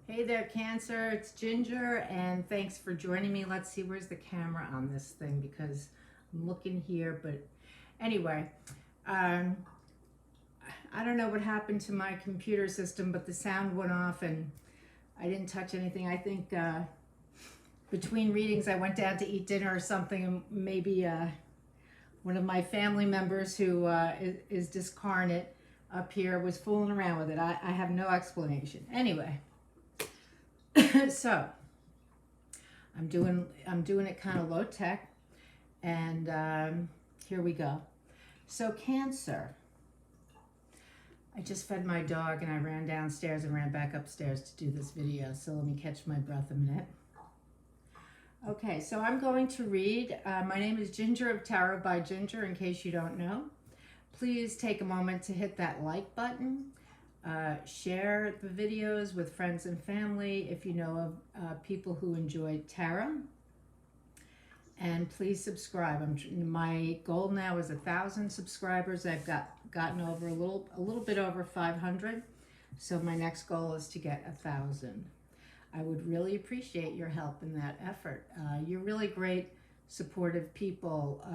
Hey there, Cancer. It's Ginger, and thanks for joining me. Let's see, where's the camera on this thing? Because I'm looking here, but anyway, um, I don't know what happened to my computer system, but the sound went off and I didn't touch anything. I think between readings, I went down to eat dinner or something, and maybe one of my family members who is discarnate up here was fooling around with it. I have no explanation. Anyway. So I'm doing it kind of low tech, and here we go. So Cancer, I just fed my dog and I ran downstairs and ran back upstairs to do this video, so let me catch my breath a minute. Okay, so I'm going to read. My name is Ginger of Tarot by Ginger, in case you don't know. Please take a moment to hit that like button. Share the videos with friends and family if you know of people who enjoy tarot. And please subscribe. My goal now is 1,000 subscribers. I've gotten over a little bit over 500. So my next goal is to get 1,000. I would really appreciate your help in that effort. You're really great, supportive people.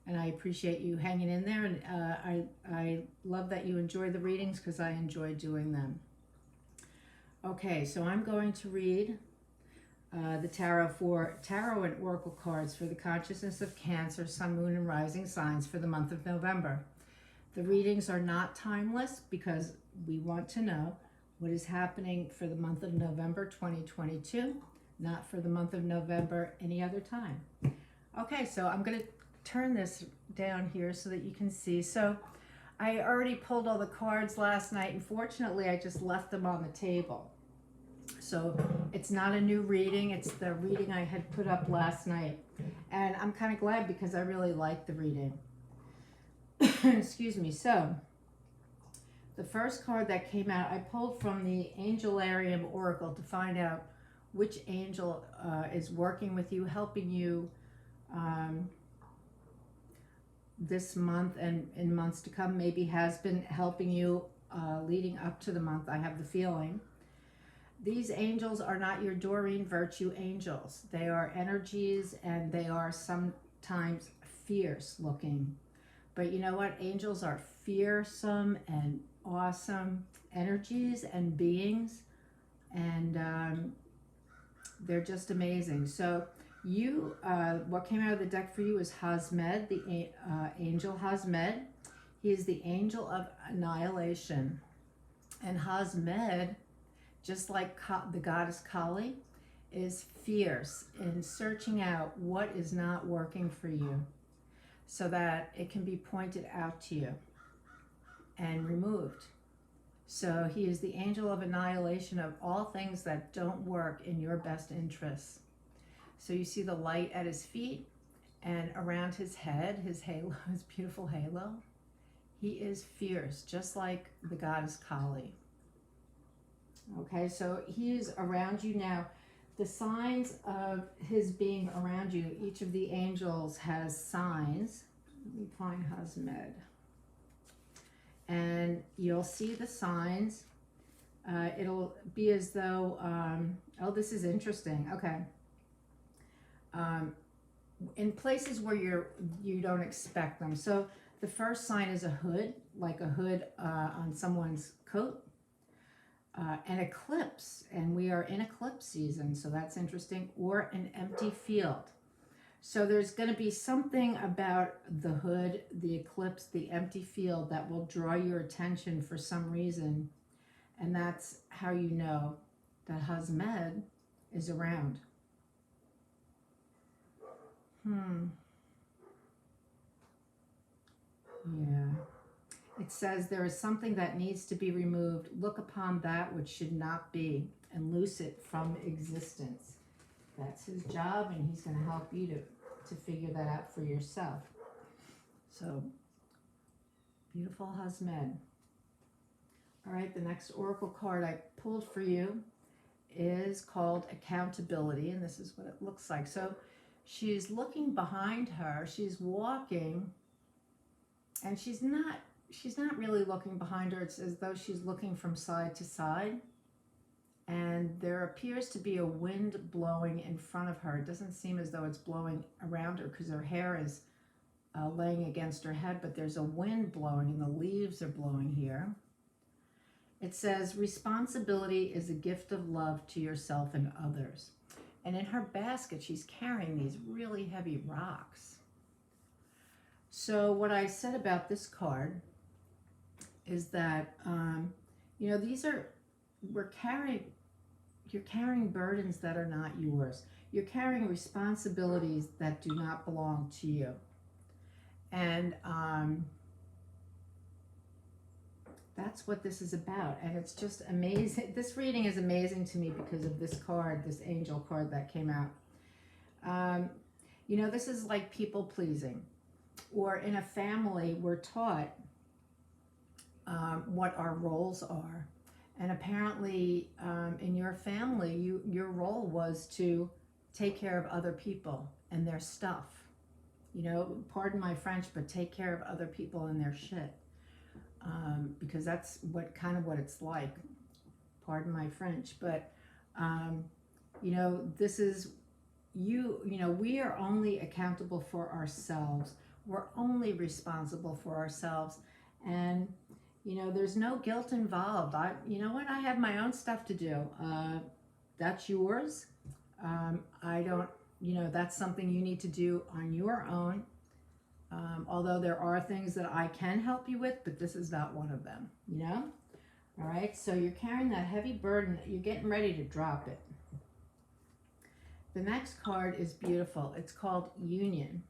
And I appreciate you hanging in there, and I love that you enjoy the readings because I enjoy doing them. Okay, so I'm going to read the tarot and oracle cards for the consciousness of Cancer, Sun, Moon, and Rising signs for the month of November. The readings are not timeless because we want to know what is happening for the month of November 2022, not for the month of November any other time. Okay, so I'm going to turn this down here so that you can see. So I already pulled all the cards last night, and fortunately I just left them on the table. So it's not a new reading, it's the reading I had put up last night. And I'm kind of glad because I really like the reading. Excuse me. So the first card that came out, I pulled from the Angelarium Oracle to find out which angel is working with you, helping you this month and in months to come, maybe has been helping you leading up to the month, I have the feeling. These angels are not your Doreen Virtue angels. They are energies, and they are sometimes fierce looking. But you know what? Angels are fearsome and awesome energies and beings, and they're just amazing. So you, what came out of the deck for you is Hasmed, the angel Hasmed. He is the angel of annihilation. And Hasmed, just like the goddess Kali, is fierce in searching out what is not working for you so that it can be pointed out to you and removed. So he is the angel of annihilation of all things that don't work in your best interests. So you see the light at his feet and around his head, his halo, his beautiful halo. He is fierce, just like the goddess Kali. Okay, so he is around you now. The signs of his being around you, each of the angels has signs. Let me find Hasmed. And you'll see the signs. It'll be as though, oh, this is interesting. Okay. In places where you don't expect them. So the first sign is a hood, like a hood on someone's coat. An eclipse, and we are in eclipse season, so that's interesting, or an empty field. So there's going to be something about the hood, the eclipse, the empty field that will draw your attention for some reason, and that's how you know that Hasmed is around. Yeah. It says there is something that needs to be removed. Look upon that which should not be and loose it from existence. That's his job, and he's going to help you to figure that out for yourself. So, beautiful Hasmed. All right, the next oracle card I pulled for you is called Accountability, and this is what it looks like. So she's looking behind her. She's walking, and she's not really looking behind her. It's as though she's looking from side to side. and there appears to be a wind blowing in front of her. It doesn't seem as though it's blowing around her because her hair is laying against her head, but there's a wind blowing and the leaves are blowing here. It says, responsibility is a gift of love to yourself and others. And in her basket, she's carrying these really heavy rocks. So what I said about this card is that, you know, you're carrying burdens that are not yours. You're carrying responsibilities that do not belong to you. And that's what this is about. And it's just amazing. This reading is amazing to me because of this card, this angel card that came out. You know, this is like people pleasing. Or in a family, we're taught what our roles are. And apparently in your family, your role was to take care of other people and their stuff. You know, pardon my French, but take care of other people and their shit. Because that's what it's like. Pardon my French, but you know, this is you know, we are only accountable for ourselves. We're only responsible for ourselves. And you know, there's no guilt involved. You know what? I have my own stuff to do. That's yours. I don't, you know, that's something you need to do on your own. Although there are things that I can help you with, but this is not one of them, you know? All right, so you're carrying that heavy burden. You're getting ready to drop it. The next card is beautiful. It's called Union.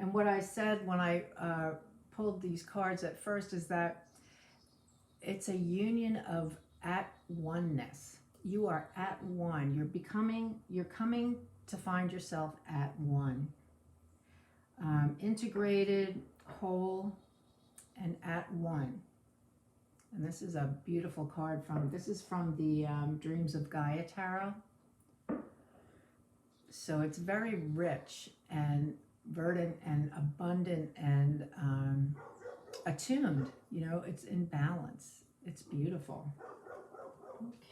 And what I said when I pulled these cards at first is that it's a union of at oneness. You are at one. You're coming to find yourself at one. Integrated, whole, and at one. And this is a beautiful card this is from the Dreams of Gaia Tarot. So it's very rich and verdant and abundant and attuned. You know, it's in balance. It's beautiful.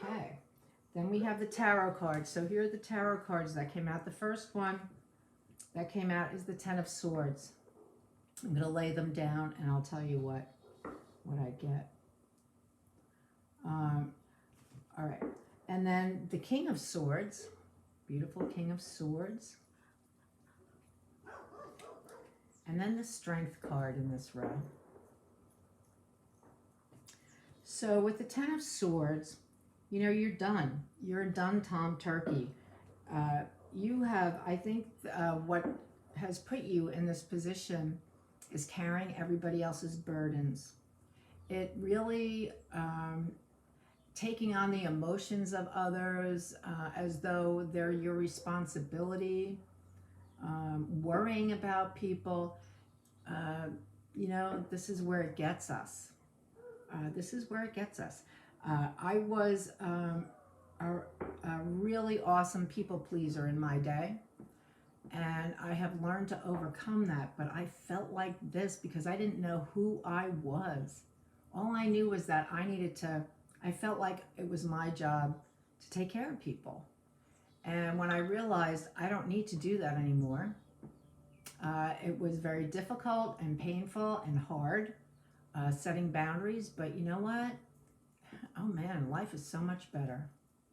Okay. Then we have the tarot cards. So here are the tarot cards that came out. The first one that came out is the Ten of Swords. I'm going to lay them down and I'll tell you what I get. All right. And then the King of Swords. Beautiful King of Swords. And then the Strength card in this row. So with the Ten of Swords, you know, you're done. You're a done Tom Turkey. You have, I think, what has put you in this position is carrying everybody else's burdens. It really taking on the emotions of others as though they're your responsibility, worrying about people. You know, this is where it gets us. This is where it gets us. I was a really awesome people pleaser in my day, and I have learned to overcome that, but I felt like this because I didn't know who I was. All I knew was that I felt like it was my job to take care of people. And when I realized I don't need to do that anymore, it was very difficult and painful and hard setting boundaries, but you know what? Oh man, life is so much better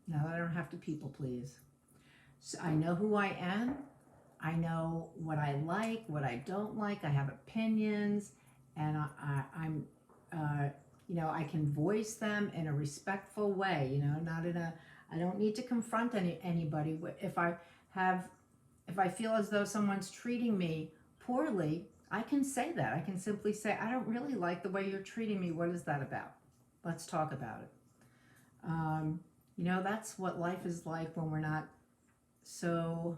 now that I don't have to people please. So I know who I am. I know what I like, what I don't like. I have opinions, and I'm, you know, I can voice them in a respectful way. You know, not in a. I don't need to confront anybody. If I feel as though someone's treating me poorly, I can say that. I can simply say, I don't really like the way you're treating me. What is that about? Let's talk about it. You know, that's what life is like when we're not so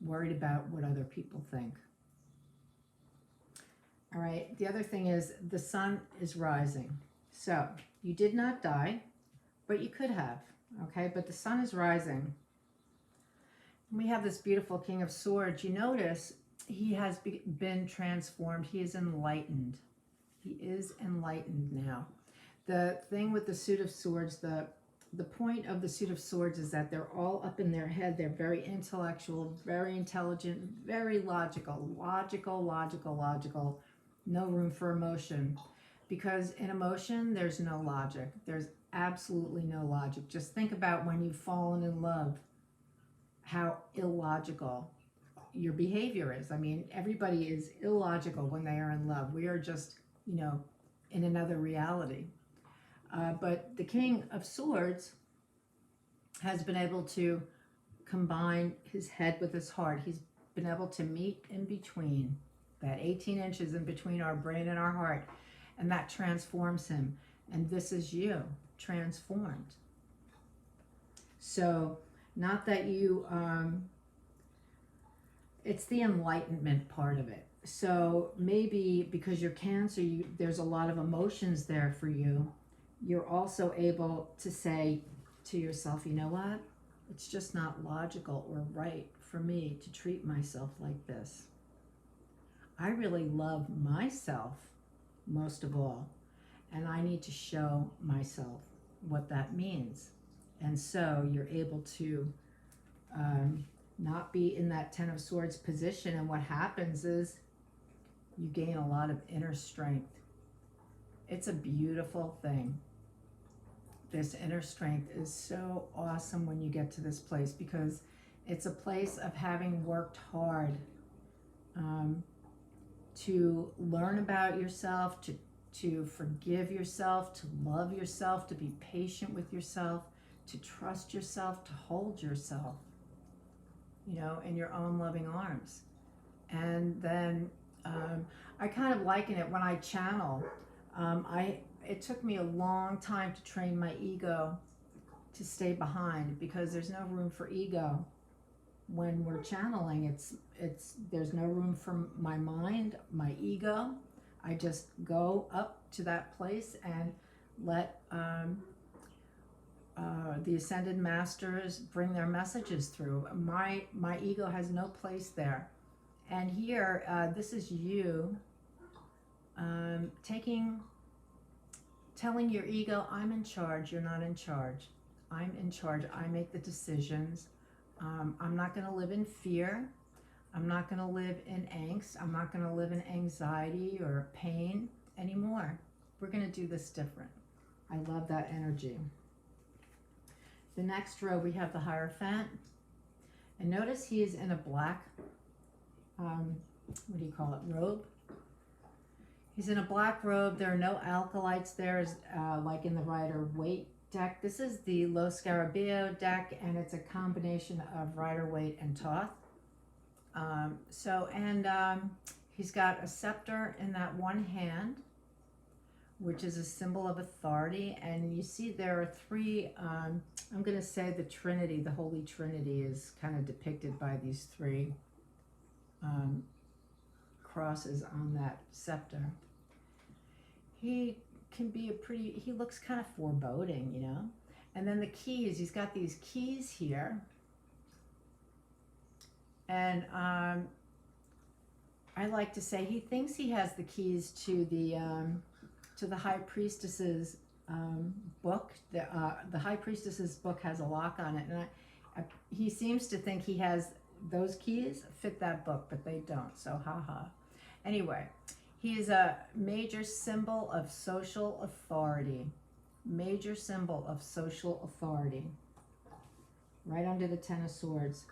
worried about what other people think. All right, the other thing is the sun is rising. So you did not die, but you could have, okay? But the sun is rising. We have this beautiful King of Swords. You notice he has been transformed. He is enlightened. He is enlightened now. The thing with the Suit of Swords, the the point of the Suit of Swords is that they're all up in their head. They're very intellectual, very intelligent, very logical. No room for emotion. Because in emotion, there's no logic. There's absolutely no logic. Just think about when you've fallen in love, how illogical your behavior is. I mean, everybody is illogical when they are in love. We are just, in another reality. But the King of Swords has been able to combine his head with his heart. He's been able to meet in between, that 18 inches in between our brain and our heart, and that transforms him. And this is you, transformed. So, not that you, it's the enlightenment part of it. So maybe because you're Cancer, there's a lot of emotions there for you. You're also able to say to yourself, you know what? It's just not logical or right for me to treat myself like this. I really love myself most of all, and I need to show myself what that means. And so you're able to not be in that Ten of Swords position, and what happens is you gain a lot of inner strength. It's a beautiful thing. This inner strength is so awesome when you get to this place, because it's a place of having worked hard to learn about yourself, to forgive yourself, to love yourself, to be patient with yourself, to trust yourself, to hold yourself, in your own loving arms. And then I kind of liken it when I channel. It took me a long time to train my ego to stay behind, because there's no room for ego when we're channeling. There's no room for my mind, my ego. I just go up to that place and let the ascended masters bring their messages through. My ego has no place there. And here, this is you telling your ego, I'm in charge, you're not in charge. I'm in charge, I make the decisions. I'm not going to live in fear. I'm not going to live in angst. I'm not going to live in anxiety or pain anymore. We're going to do this different. I love that energy. The next row, we have the Hierophant. And notice he is in a black, robe. He's in a black robe. There are no alkalites there, like in the Rider-Waite deck. This is the Lo Scarabeo deck, and it's a combination of Rider-Waite and Thoth. He's got a scepter in that one hand, which is a symbol of authority. And you see there are three, I'm going to say the Trinity, the Holy Trinity is kind of depicted by these three crosses on that scepter. He can be he looks kind of foreboding, And then the keys, he's got these keys here. And I like to say he thinks he has the keys to the High Priestess's book. The High Priestess's book has a lock on it, and he seems to think he has those keys fit that book, but they don't. So haha. Anyway, he is a major symbol of social authority. Major symbol of social authority. Right under the Ten of Swords.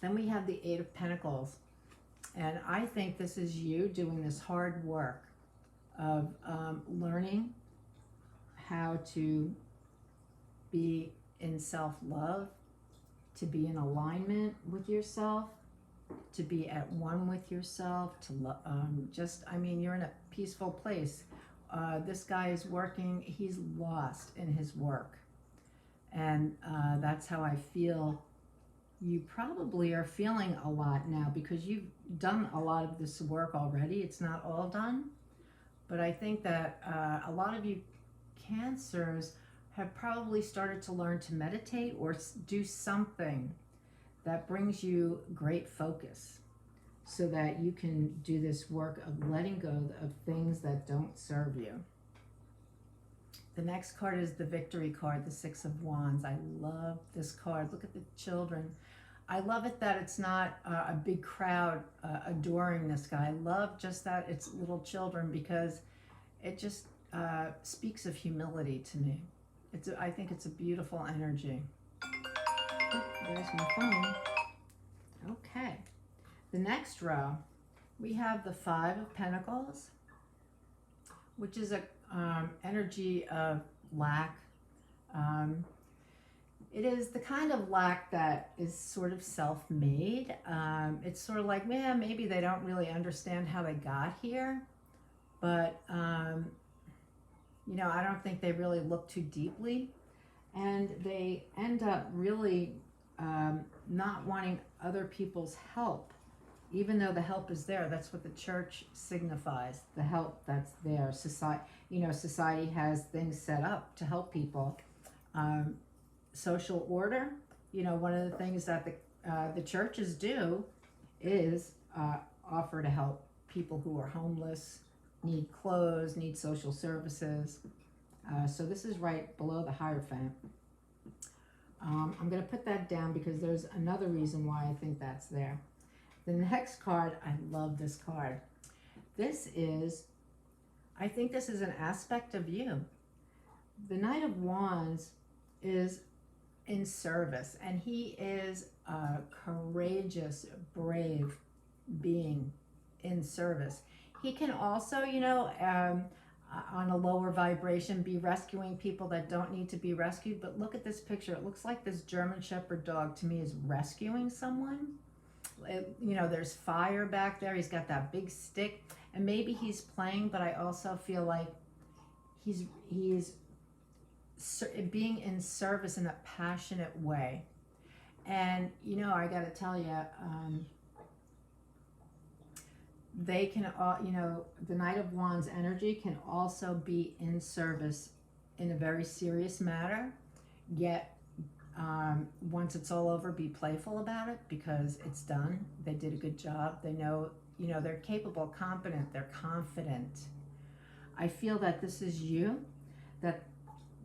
Then we have the Eight of Pentacles. And I think this is you doing this hard work of learning how to be in self-love, to be in alignment with yourself, to be at one with yourself, to you're in a peaceful place. This guy is working, he's lost in his work. And that's how I feel you probably are feeling a lot now, because you've done a lot of this work already. It's not all done, but I think that a lot of you Cancers have probably started to learn to meditate or do something that brings you great focus, so that you can do this work of letting go of things that don't serve you. The next card is the victory card, the Six of Wands. I love this card. Look at the children. I love it that it's not a big crowd adoring this guy. I love just that it's little children, because it just speaks of humility to me. I think it's a beautiful energy. Oh, there's my phone. Okay. The next row, we have the Five of Pentacles, which is a energy of lack. It is the kind of lack that is sort of self-made. It's sort of like, man, maybe they don't really understand how they got here, but you know, I don't think they really look too deeply, and they end up really not wanting other people's help, even though the help is there. That's what the church signifies, the help that's there. Society, you know, society has things set up to help people. Social order, you know, one of the things that the churches do is offer to help people who are homeless, need clothes, need social services. So this is right below the Hierophant. I'm going to put that down because there's another reason why I think that's there. The next card, I love this card. This is, I think this is an aspect of you. The Knight of Wands is in service, and he is a courageous, brave being in service. He can also, you know, on a lower vibration, be rescuing people that don't need to be rescued. But look at this picture. It looks like this German Shepherd dog to me is rescuing someone. You know, there's fire back there. He's got that big stick, and maybe he's playing, but I also feel like he's being in service in a passionate way. And, you know, I got to tell you, they can, you know, the Knight of Wands energy can also be in service in a very serious matter, yet once it's all over, be playful about it because it's done. They did a good job. They know, you know, they're capable, competent, they're confident. I feel that this is you, that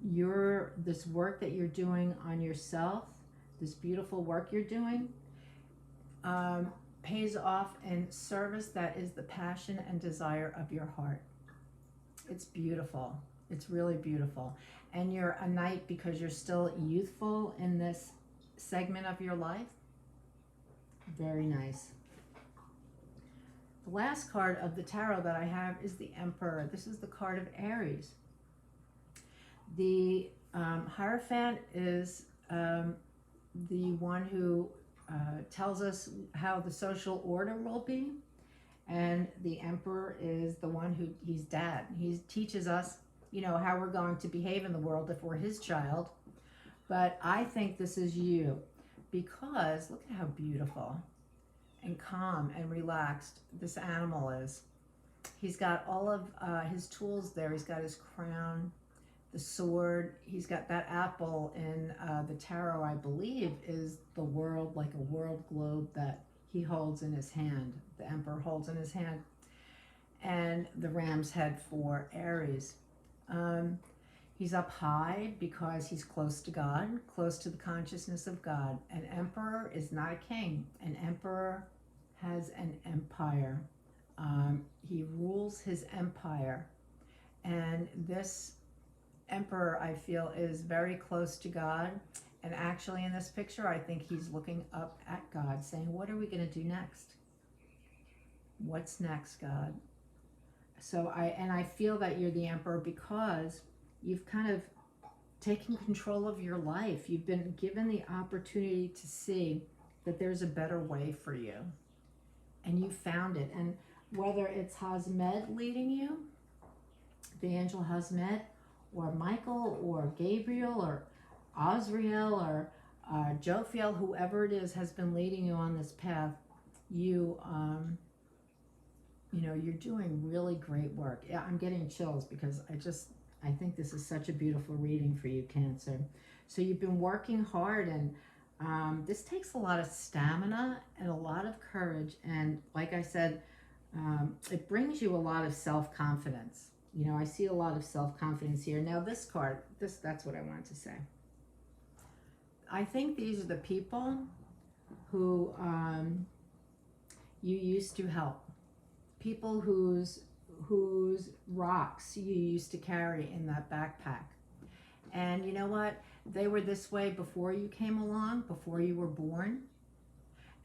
this work that you're doing on yourself, this beautiful work you're doing, pays off in service that is the passion and desire of your heart. It's beautiful. It's really beautiful. And you're a knight because you're still youthful in this segment of your life. Very nice. The last card of the tarot that I have is the Emperor. This is the card of Aries. The Hierophant is the one who tells us how the social order will be, and the Emperor is the one who, he's dad. He teaches us, you know, how we're going to behave in the world if we're his child. But I think this is you, because look at how beautiful and calm and relaxed this animal is. He's got all of his tools there. He's got his crown, the sword. He's got that apple in the tarot, I believe, is the world, like a world globe that he holds in his hand. The Emperor holds in his hand. And the ram's head for Aries. He's up high because he's close to God, close to the consciousness of God. An emperor is not a king. An emperor has an empire. He rules his empire. And this Emperor, I feel, is very close to God. And actually in this picture, I think he's looking up at God saying, what are we going to do next? What's next, God? So I feel that you're the Emperor because you've kind of taken control of your life. You've been given the opportunity to see that there's a better way for you. And you found it. And whether it's Hasmed leading you, the angel Hasmed, or Michael, or Gabriel, or Azrael, or Jophiel, whoever it is has been leading you on this path, you know, you're doing really great work. Yeah, I'm getting chills because I think this is such a beautiful reading for you, Cancer. So you've been working hard, and this takes a lot of stamina and a lot of courage. And like I said, it brings you a lot of self-confidence. You know, I see a lot of self-confidence here. Now this card, that's what I wanted to say. I think these are the people who you used to help. People whose rocks you used to carry in that backpack. And you know what? They were this way before you came along, before you were born,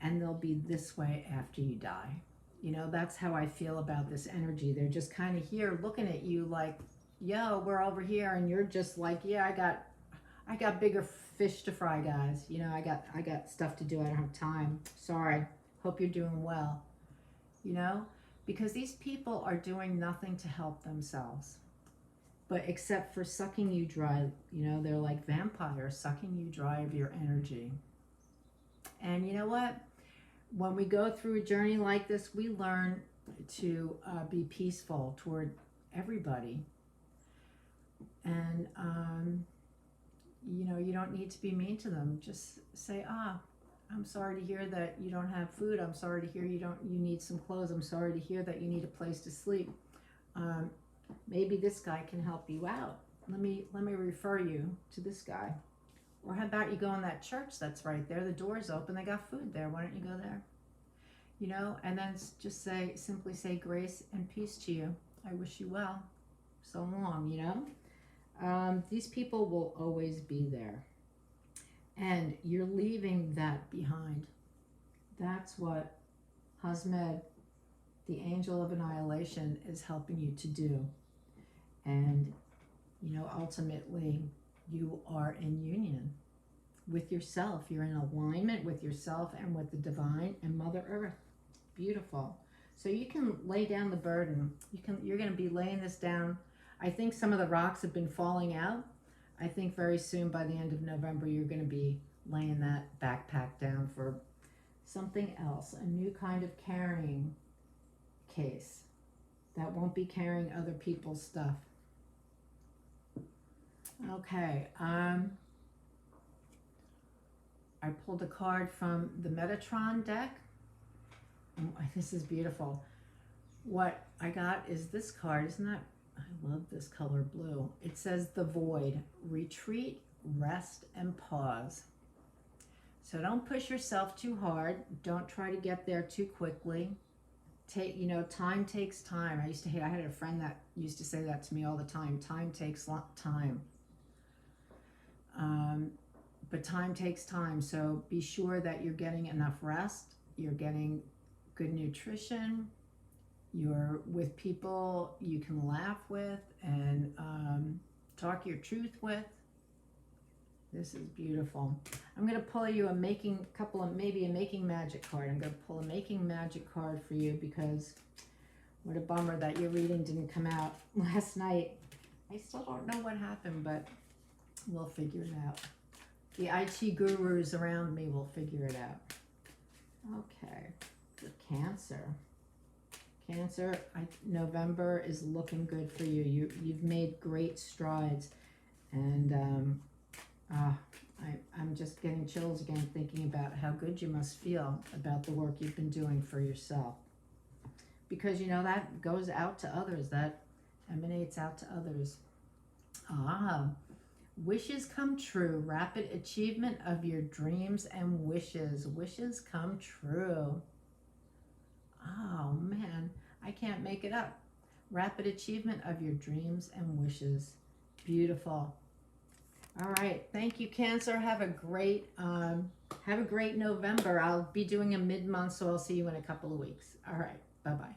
and they'll be this way after you die. You know, that's how I feel about this energy. They're just kind of here looking at you like, yo, we're over here, and you're just like, yeah, I got bigger fish to fry, guys. You know, I got stuff to do. I don't have time. Sorry. Hope you're doing well. You know, because these people are doing nothing to help themselves, but except for sucking you dry. You know, they're like vampires sucking you dry of your energy. And you know what? When we go through a journey like this, we learn to be peaceful toward everybody. And, you know, you don't need to be mean to them. Just say, I'm sorry to hear that you don't have food. I'm sorry to hear you need some clothes. I'm sorry to hear that you need a place to sleep. Maybe this guy can help you out. Let me refer you to this guy. Or how about you go in that church that's right there? The door's open. They got food there. Why don't you go there? You know, and then just simply say grace and peace to you. I wish you well. So long, you know. These people will always be there. And you're leaving that behind. That's what Hazmed, the angel of annihilation, is helping you to do. And, you know, ultimately, you are in union with yourself. You're in alignment with yourself and with the divine and Mother Earth. Beautiful. So you can lay down the burden. You're going to be laying this down. I think some of the rocks have been falling out. I think very soon, by the end of November, you're going to be laying that backpack down for something else, a new kind of carrying case that won't be carrying other people's stuff. Okay, I pulled a card from the Metatron deck. Oh, this is beautiful. What I got is this card. Isn't that, I love this color blue. It says the void, retreat, rest, and pause. So don't push yourself too hard. Don't try to get there too quickly. You know, time takes time. I had a friend that used to say that to me all the time. Time takes time. But time takes time. So be sure that you're getting enough rest. You're getting good nutrition. You're with people you can laugh with and talk your truth with. This is beautiful. I'm going to pull you maybe a making magic card. I'm going to pull a making magic card for you because what a bummer that your reading didn't come out last night. I still don't know what happened, but we'll figure it out. The IT gurus around me will figure it out. Okay, for Cancer. Cancer, November is looking good for you. You've made great strides, and I'm just getting chills again thinking about how good you must feel about the work you've been doing for yourself. Because, you know, that goes out to others. That emanates out to others. Wishes come true. Rapid achievement of your dreams and wishes. Wishes come true. Oh, man. I can't make it up. Rapid achievement of your dreams and wishes. Beautiful. All right. Thank you, Cancer. Have a great November. I'll be doing a mid-month, so I'll see you in a couple of weeks. All right. Bye-bye.